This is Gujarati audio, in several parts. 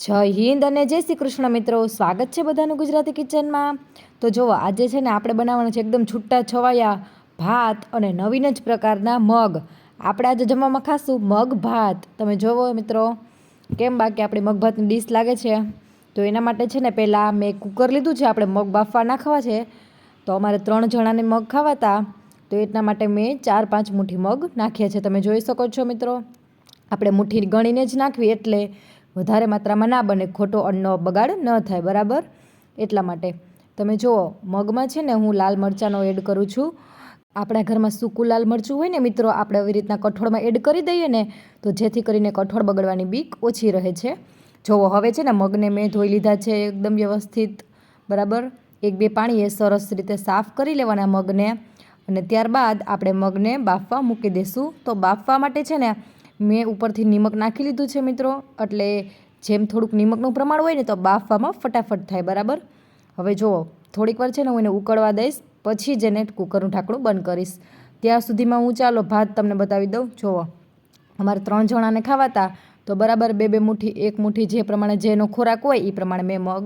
જય હિન્દ અને જય શ્રી કૃષ્ણ મિત્રો, સ્વાગત છે બધાનું ગુજરાતી કિચનમાં। તો જુઓ, આજે છે ને આપણે બનાવવાનું છે એકદમ છૂટા છવાયા ભાત અને નવીન જ પ્રકારના મગ। આપણે આજે જમવામાં ખાશું મગ ભાત। તમે જોવો મિત્રો, કેમ બાકી આપણી મગ ભાતની ડીશ લાગે છે। તો એના માટે છે ને પહેલાં મેં કુકર લીધું છે, આપણે મગ બાફવા નાખવા છે। તો અમારે 3 જણાને મગ ખાવાતા, તો એટલા માટે મેં 4-5 મુઠ્ઠી મગ નાખ્યા છે। તમે જોઈ શકો છો મિત્રો, આપણે મુઠ્ઠી ગણીને જ નાખવી એટલે વધારે માત્રામાં ના બને, ખોટો અન્નનો બગાડ ન થાય, બરાબર? એટલા માટે તમે જુઓ, મગમાં છે ને હું લાલ મરચાંનો એડ કરું છું। આપણા ઘરમાં સૂકું લાલ મરચું હોય ને મિત્રો, આપણે આવી રીતના કઠોળમાં એડ કરી દઈએ ને, તો જેથી કરીને કઠોળ બગડવાની બીક ઓછી રહે છે। જુઓ, હવે છે ને મગને મેં ધોઈ લીધા છે એકદમ વ્યવસ્થિત, બરાબર? 1-2 પાણીએ સરસ રીતે સાફ કરી લેવાના મગને, અને ત્યારબાદ આપણે મગને બાફવા મૂકી દઈશું। તો બાફવા માટે છે ને મેં ઉપરથી નિમક નાખી લીધું છે મિત્રો, એટલે જેમ થોડુંક નિમકનું પ્રમાણ હોય ને તો બાફવામાં ફટાફટ થાય, બરાબર? હવે જુઓ, થોડીક વાર છે ને હું એને ઉકળવા દઈશ, પછી જ એને કુકરનું ઢાંકણું બંધ કરીશ। ત્યાં સુધીમાં હું ચાલો ભાત તમને બતાવી દઉં। જુઓ, અમારે 3 જણાને ખાવાતા, તો બરાબર 2-2 મુઠ્ઠી, 1 મુઠ્ઠી જે પ્રમાણે જેનો ખોરાક હોય એ પ્રમાણે મેં મગ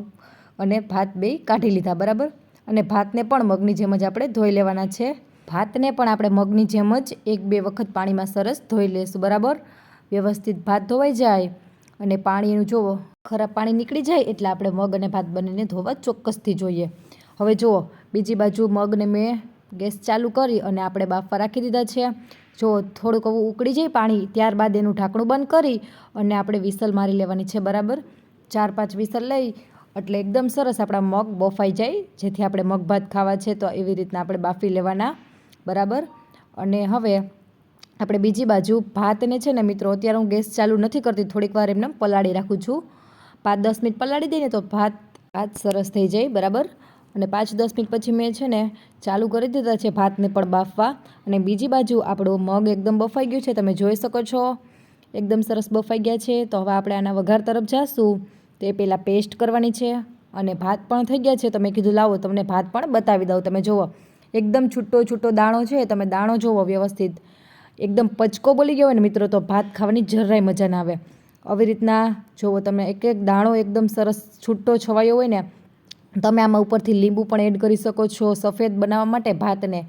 અને ભાત બેય કાઢી લીધા, બરાબર? અને ભાતને પણ મગની જેમ જ આપણે ધોઈ લેવાના છે। ભાતને પણ આપણે મગની જેમ જ 1-2 વખત પાણીમાં સરસ ધોઈ લઈશું, બરાબર? વ્યવસ્થિત ભાત ધોવાઈ જાય અને પાણીનું જુઓ ખરાબ પાણી નીકળી જાય એટલે આપણે મગ અને ભાત બંનેને ધોવા ચોક્કસથી જોઈએ। હવે જુઓ, બીજી બાજુ મગને મેં ગેસ ચાલુ કરી અને આપણે બાફવા રાખી દીધા છે। જો થોડુંક એવું ઉકળી જાય પાણી, ત્યારબાદ એનું ઢાંકણું બંધ કરી અને આપણે વિસલ મારી લેવાની છે, બરાબર? 4-5 વિસલ લઈ એટલે એકદમ સરસ આપણા મગ બફાઈ જાય, જેથી આપણે મગ ભાત ખાવા છે તો એવી રીતના આપણે બાફી લેવાના, બરાબર? અને હવે આપણે બીજી બાજુ ભાતને છે ને મિત્રો, અત્યારે હું ગેસ ચાલુ નથી કરતી, થોડીક વાર એમને પલાળી રાખું છું। 5-10 મિનિટ પલાળી દઈએ તો ભાત સરસ થઈ જાય, બરાબર? અને 5-10 મિનિટ પછી મેં છે ને ચાલુ કરી દીધા છે ભાતને પણ બાફવા, અને બીજી બાજુ આપણો મગ એકદમ બફાઈ ગયું છે, તમે જોઈ શકો છો એકદમ સરસ બફાઈ ગયા છે। તો હવે આપણે આના વઘાર તરફ જાશું, તો એ પહેલાં પેસ્ટ કરવાની છે, અને ભાત પણ થઈ ગયા છે। તો મેં કીધું લાવો તમને ભાત પણ બતાવી દઉં। તમે જુઓ, એકદમ છૂટો દાણો છે, તમે દાણો જુઓ વ્યવસ્થિત, એકદમ પચકો બોલી ગયો હોય ને મિત્રો, તો ભાત ખાવાની જરાય મજા ના આવે। આવી રીતના જુઓ, તમે એક દાણો એકદમ સરસ છૂટો છવાયો હોય ને, તમે આમાં ઉપરથી લીંબુ પણ એડ કરી શકો છો સફેદ બનાવવા માટે ભાતને,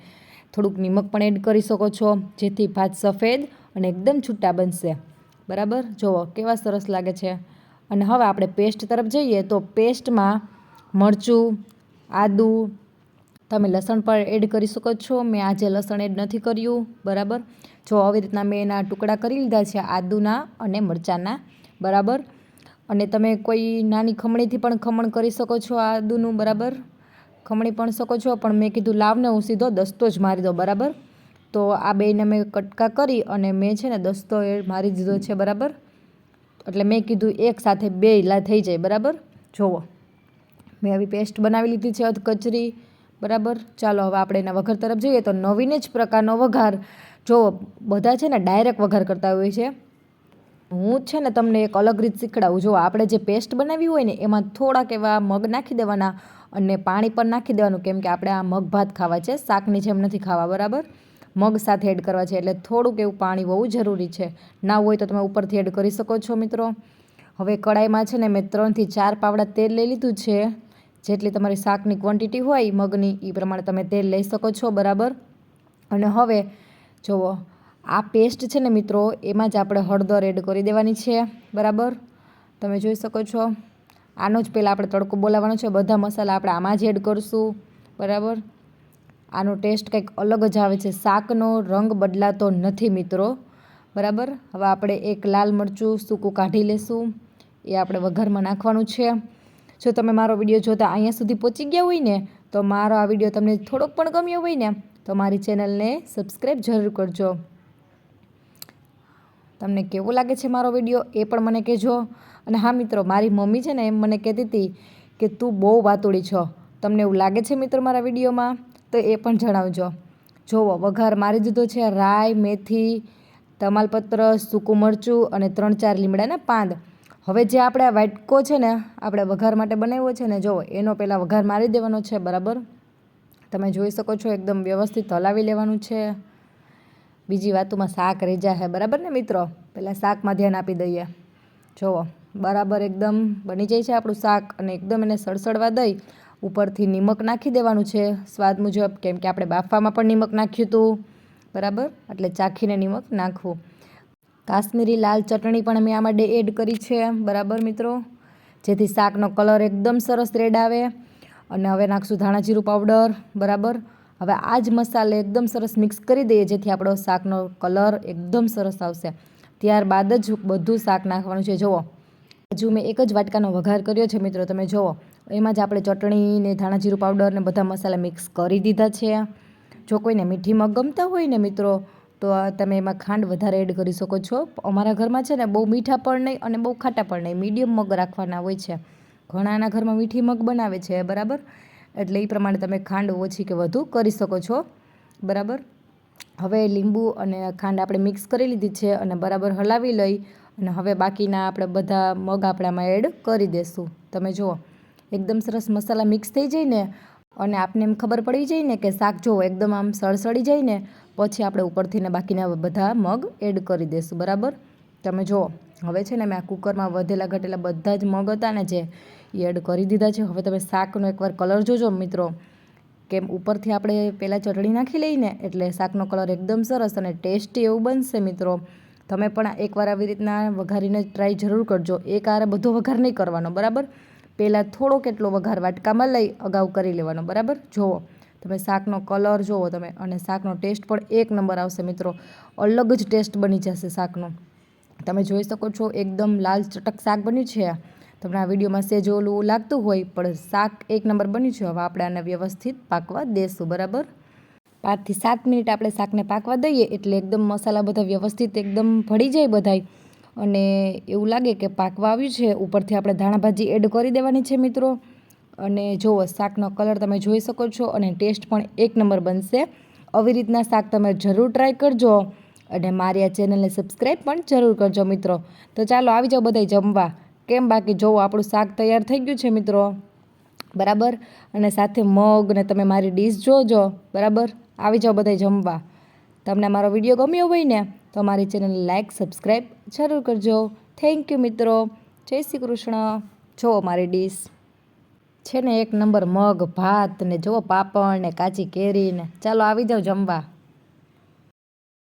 થોડુંક નિમક પણ એડ કરી શકો છો, જેથી ભાત સફેદ અને એકદમ છૂટા બનશે, બરાબર? જુઓ કેવા સરસ લાગે છે। અને હવે આપણે પેસ્ટ તરફ જઈએ, તો પેસ્ટમાં મરચું, આદું, તમે લસણ પણ એડ કરી શકો છો। મેં આજે લસણ એડ નથી કર્યું, બરાબર? જો આવી રીતના મેં એના ટુકડા કરી લીધા છે આદુના અને મરચાંના, બરાબર? અને તમે કોઈ નાની ખમણીથી પણ ખમણ કરી શકો છો આદુનું, બરાબર? ખમણી પણ શકો છો, પણ મેં કીધું લાવને હું સીધો દસ્તો જ મારી દો, બરાબર? તો આ બેયને મેં કટકા કરી અને મેં છે ને દસ્તો એ મારી દીધો છે, બરાબર? એટલે મેં કીધું એક સાથે બેય થઈ જાય, બરાબર? જુઓ, મેં આવી પેસ્ટ બનાવી લીધી છે અધકચરી, બરાબર? ચાલો હવે આપણે એના વઘાર તરફ જઈએ। તો નવીન જ પ્રકારનો વઘાર, જો બધા છે ને ડાયરેક્ટ વઘાર કરતા હોય છે, હું છે ને તમને એક અલગ રીત શીખડાવું। જો આપણે જે પેસ્ટ બનાવી હોય ને, એમાં થોડાક એવા મગ નાખી દેવાના અને પાણી પણ નાખી દેવાનું, કેમ કે આપણે આ મગ ભાત ખાવા છે, શાકની જેમ નથી ખાવા, બરાબર? મગ સાથે એડ કરવા છે, એટલે થોડુંક એવું પાણી હોવું જરૂરી છે। ના હોય તો તમે ઉપરથી એડ કરી શકો છો મિત્રો। હવે કડાઈમાં છે ને મેં 3થી 4 પાવડા તેલ લઈ લીધું છે, જેટલી તમારી શાકની ક્વોન્ટિટી હોય મગની એ પ્રમાણે તમે તેલ લઈ શકો છો, બરાબર? અને હવે જુઓ, આ પેસ્ટ છે ને મિત્રો, એમાં જ આપણે હળદર એડ કરી દેવાની છે, બરાબર? તમે જોઈ શકો છો, આનો જ પહેલાં આપણે તડકો બોલાવવાનો છે, બધા મસાલા આપણે આમાં જ એડ કરશું, બરાબર? આનો ટેસ્ટ કંઈક અલગ જ આવે છે, શાકનો રંગ બદલાતો નથી મિત્રો, બરાબર? હવે આપણે એક લાલ મરચું સૂકું કાઢી લેશું, એ આપણે વઘારમાં નાખવાનું છે। જો તમે મારો વિડીયો જોતા અહીંયા સુધી પહોંચી ગયા હોય ને, તો મારો આ વિડીયો તમને થોડોક પણ ગમ્યો હોય ને, તો મારી ચેનલને સબસ્ક્રાઈબ જરૂર કરજો। તમને કેવો લાગે છે મારો વિડીયો એ પણ મને કહેજો। અને હા મિત્રો, મારી મમ્મી છે ને એમ મને કહેતી હતી કે તું બહુ વાતુડી છો, તમને એવું લાગે છે મિત્રો મારા વિડીયોમાં? તો એ પણ જણાવજો। જુઓ, વઘાર મારી દીધો છે, રાઈ, મેથી, તમાલપત્ર, સૂકું મરચું અને 3-4 લીમડાના પાન। હવે જે આપણે આ વાટકો છે ને, આપણે વઘાર માટે બનાવ્યો છે ને, જુઓ એનો પહેલાં વઘાર મારી દેવાનો છે, બરાબર? તમે જોઈ શકો છો એકદમ વ્યવસ્થિત હલાવી લેવાનું છે। બીજી વાતોમાં શાક રહી જાય, બરાબર ને મિત્રો? પહેલાં શાકમાં ધ્યાન આપી દઈએ। જુઓ, બરાબર એકદમ બની જાય છે આપણું શાક અને એકદમ એને સળસળવા દઈ ઉપરથી નિમક નાખી દેવાનું છે સ્વાદ મુજબ, કેમ કે આપણે બાફવામાં પણ નિમક નાખ્યું હતું. બરાબર, એટલે ચાખીને નિમક નાખવું. કાશ્મીરી લાલ ચટણી પણ અમે આમાં એડ કરી છે. બરાબર મિત્રો, જેથી શાકનો કલર એકદમ સરસ રેડ આવે. અને હવે નાખશું ધાણા જીરું પાવડર. બરાબર, હવે આ જ મસાલે એકદમ સરસ મિક્સ કરી દઈએ જેથી આપણો શાકનો કલર એકદમ સરસ આવશે. ત્યારબાદ જ બધું શાક નાખવાનું છે. જુઓ, હજુ મેં એક જ વાટકાનો વઘાર કર્યો છે મિત્રો, તમે જુઓ એમાં જ આપણે ચટણી ને ધાણા જીરું પાવડર ને બધા મસાલા મિક્સ કરી દીધા છે. જો કોઈને મીઠી મગ ગમતા હોય ને મિત્રો તો તમે એમાં ખાંડ વધારે એડ કરી શકો છો. અમારા ઘરમાં છે ને બહુ મીઠા પણ નહીં અને બહુ ખાટા પણ નહીં, મીડિયમ મગ રાખવાના હોય છે. ઘણાના ઘરમાં મીઠી મગ બનાવે છે. બરાબર, એટલે એ પ્રમાણે તમે ખાંડ ઓછી કે વધુ કરી શકો છો. બરાબર, હવે લીંબુ અને ખાંડ આપણે મિક્સ કરી લીધી છે અને બરાબર હલાવી લઈ અને હવે બાકીના આપણે બધા મગ આપણામાં એડ કરી દઈશું. તમે જુઓ એકદમ સરસ મસાલા મિક્સ થઈ જાય ને અને આપને એમ ખબર પડી જાય ને કે શાક જુઓ એકદમ આમ સળસળી જાય ને પછી આપણે ઉપરથી ને બાકીના બધા મગ એડ કરી દઈશું. બરાબર, તમે જુઓ હવે છે ને મેં આ કુકરમાં વધેલા ઘટેલા બધા જ મગ હતા ને જે એડ કરી દીધા છે. હવે તમે શાકનો એકવાર કલર જોજો મિત્રો, કેમ ઉપરથી આપણે પહેલાં ચટણી નાખી લઈને એટલે શાકનો કલર એકદમ સરસ અને ટેસ્ટી એવું બનશે મિત્રો. તમે પણ એકવાર આવી રીતના વઘારીને ટ્રાય જરૂર કરજો. એક આરે બધો વઘાર નહીં કરવાનો. બરાબર, પહેલાં થોડો કેટલો વઘાર વાટકામાં લઈ અગાઉ કરી લેવાનો. બરાબર, જુઓ તમે શાકનો કલર જુઓ તમે, અને શાકનો ટેસ્ટ પણ એક નંબર આવશે મિત્રો. અલગ જ ટેસ્ટ બની જશે શાકનો. તમે જોઈ શકો છો એકદમ લાલ ચટક શાક બન્યું છે. તમને આ વિડીયોમાં સેજ ઓલું લાગતું હોય પણ શાક એક નંબર બન્યું છે. હવે આપણે આને વ્યવસ્થિત પાકવા દેશું. બરાબર, 5 થી 7 મિનિટ આપણે શાકને પાકવા દઈએ એટલે એકદમ મસાલા બધા વ્યવસ્થિત એકદમ ભળી જાય બધાય અને એવું લાગે કે પાકવા આવ્યું છે. ઉપરથી આપણે ધાણા ભાજી એડ કરી દેવાની છે મિત્રો. અને જુઓ શાકનો કલર તમે જોઈ શકો છો અને ટેસ્ટ પણ એક નંબર બનશે. આવી રીતના શાક તમે જરૂર ટ્રાય કરજો અને મારી આ ચેનલને સબસ્ક્રાઈબ પણ જરૂર કરજો મિત્રો. તો ચાલો આવી જાઓ બધાય જમવા. કેમ બાકી જુઓ આપણું શાક તૈયાર થઈ ગયું છે મિત્રો. બરાબર, અને સાથે મગ ને તમે મારી ડીશ જોજો. બરાબર, આવી જાઓ બધાય જમવા. તમને મારો વિડીયો ગમ્યો હોય ને તો મારી ચેનલને લાઇક સબસ્ક્રાઈબ જરૂર કરજો. થેન્ક યુ મિત્રો. જય શ્રી કૃષ્ણ. જુઓ મારી ડીશ છે ને એક નંબર, મગ ભાત ને જુઓ પાપડ ને કાચી કેરી ને. ચાલો આવી જાઓ જમવા.